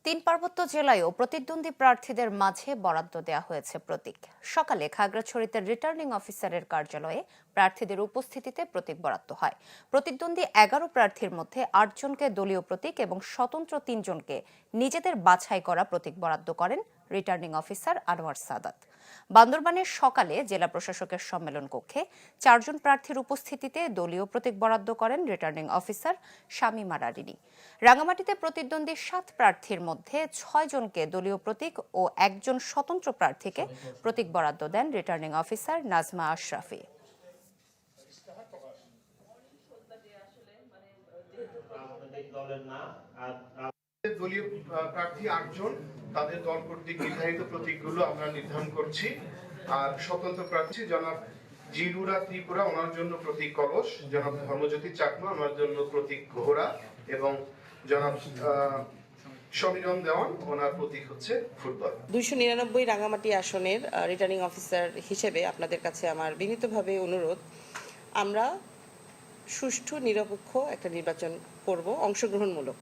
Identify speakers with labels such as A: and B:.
A: তিন পার্বত্য জেলায়ও প্রতিদ্বন্দ্বী প্রার্থীদের মাঝে বরাদ্দ দেওয়া হয়েছে প্রতীক। সকালে খাগড়াছড়িতে রিটার্নিং অফিসারের কার্যালয়ে প্রার্থীদের উপস্থিতিতে প্রতীক বরাদ্দ হয়। প্রতিদ্বন্দ্বী ১১ প্রার্থীর মধ্যে ৮ জনকে দলীয় প্রতীক এবং স্বতন্ত্র ৩ জনকে নিজেদের বাছাই করা প্রতীক বরাদ্দ করেন রিটার্নিং অফিসার আনোয়ার সাদাত। বান্দরবানের সকালে জেলা প্রশাসকের সম্মেলন কক্ষে ৪ জন প্রার্থীর উপস্থিতিতে দলীয় প্রতীক বরাদ্দ করেন রিটার্নিং অফিসার শামীমা রারিনী। রাঙামাটিতে প্রতিদ্বন্দ্বী ৭ প্রার্থীর মধ্যে ৬ জনকে দলীয় প্রতীক ও ১ জন স্বতন্ত্র প্রার্থীকে প্রতীক বরাদ্দ দেন রিটার্নিং অফিসার নাজমা আশরাফি।
B: দলীয় প্রার্থী ৮ জন, তাদের দল কর্তৃক নির্ধারিত প্রতীকগুলো আমরা নির্ধারণ করছি। আর স্বতন্ত্র প্রার্থী জনাব জিরুরা ত্রিপুরা, ওনার জন্য প্রতীক কলস। জনাব ধর্মজ্যোতি চাকমা, ওনার জন্য প্রতীক ঘোড়া। এবং জনাব সমীরণ দেওয়ান, ওনার প্রতীক হচ্ছে ফুটবল।
C: ২৯৯ রাঙামাটি আসনের রিটার্নিং অফিসার হিসেবে আপনাদের কাছে আমার বিনীতভাবে অনুরোধ, আমরা সুষ্ঠু নিরপেক্ষ একটা নির্বাচন করব, অংশগ্রহণমূলক।